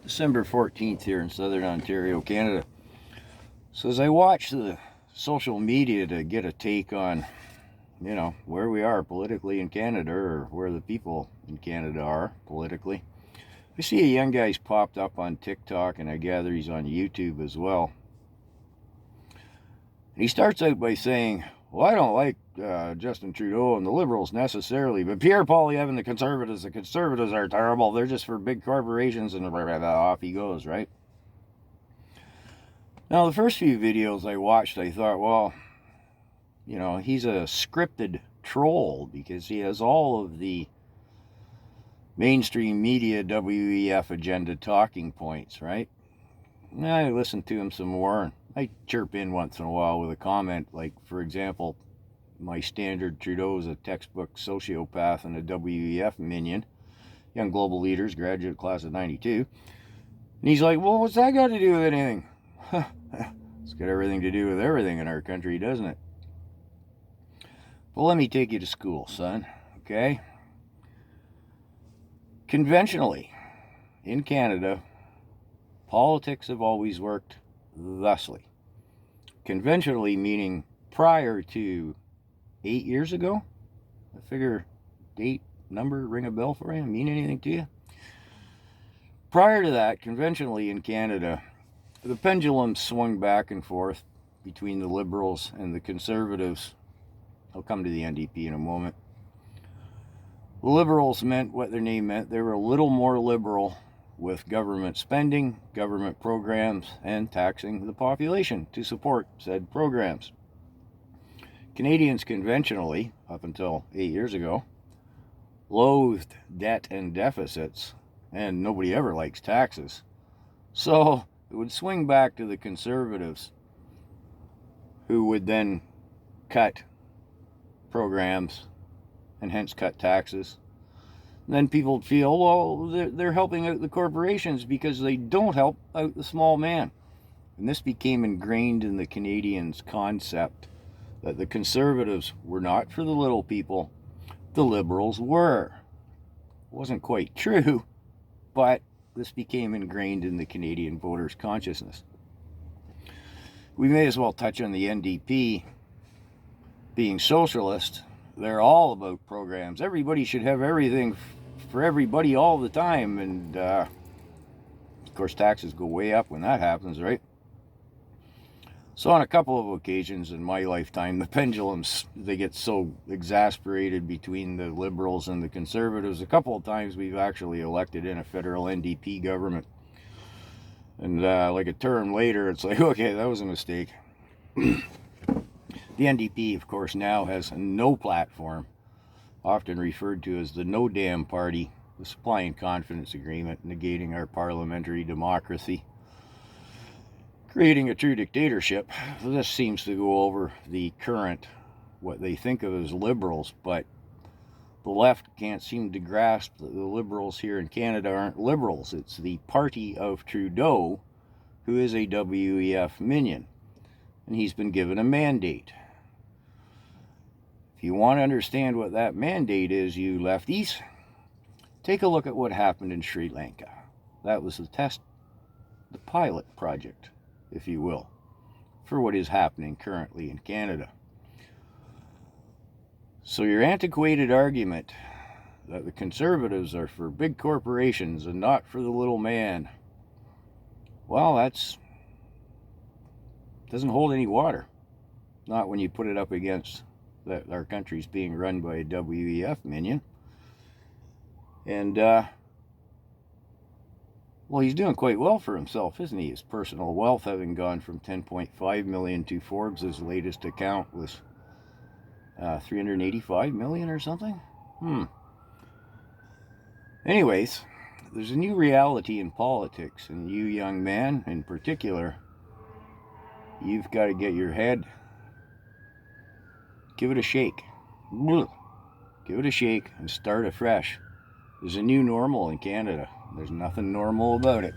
December 14th here in southern Ontario, Canada. So as I watch the social media to get a take on, where we are politically in Canada, or where the people in Canada are politically, I see a young guy's popped up on TikTok, and I gather he's on YouTube as well. And he starts out by saying, well, I don't like Justin Trudeau and the Liberals necessarily, but Pierre Poilievre and the Conservatives are terrible. They're just for big corporations, and off he goes, right? Now, the first few videos I watched, I thought, well, he's a scripted troll because he has all of the mainstream media WEF agenda talking points, right? And I listened to him some more, and I chirp in once in a while with a comment, like, for example, my standard Trudeau is a textbook sociopath and a WEF minion, young global leaders, graduate class of 92. And he's like, well, what's that got to do with anything? It's got everything to do with everything in our country, doesn't it? Well, let me take you to school, son, okay? Conventionally, in Canada, politics have always worked thusly. Conventionally meaning prior to 8 years ago. I figure date, number, ring a bell for you, mean anything to you? Prior to that, conventionally in Canada, the pendulum swung back and forth between the Liberals and the Conservatives. I'll come to the NDP in a moment. The Liberals meant what their name meant. They were a little more liberal with government spending, government programs, and taxing the population to support said programs. Canadians conventionally, up until 8 years ago, loathed debt and deficits, and nobody ever likes taxes. So it would swing back to the Conservatives, who would then cut programs and hence cut taxes. And then people would feel, well, they're helping out the corporations because they don't help out the small man. And this became ingrained in the Canadians' concept that the Conservatives were not for the little people, the Liberals were. It wasn't quite true, but this became ingrained in the Canadian voters' consciousness. We may as well touch on the NDP. Being socialist, they're all about programs. Everybody should have everything for everybody all the time, and of course taxes go way up when that happens, right? So on a couple of occasions in my lifetime, the pendulums, they get so exasperated between the Liberals and the Conservatives. A couple of times we've actually elected in a federal NDP government. And like a term later, it's like, okay, that was a mistake. The NDP, of course, now has no platform, often referred to as the No Damn Party, the Supply and Confidence Agreement, negating our parliamentary democracy, creating a true dictatorship. This seems to go over the current, what they think of as liberals, but the left can't seem to grasp that the Liberals here in Canada aren't liberals. It's the party of Trudeau, who is a WEF minion, and he's been given a mandate. If you want to understand what that mandate is, you lefties, take a look at what happened in Sri Lanka. That was the pilot project, if you will, for what is happening currently in Canada. So your antiquated argument that the Conservatives are for big corporations and not for the little man, well, doesn't hold any water. Not when you put it up against that our country's being run by a WEF minion. And well, he's doing quite well for himself, isn't he? His personal wealth having gone from 10.5 million to Forbes' latest account was 385 million or something. Anyways, there's a new reality in politics, and you, young man, in particular, you've got to get your head, give it a shake. Give it a shake and start afresh. There's a new normal in Canada. There's nothing normal about it.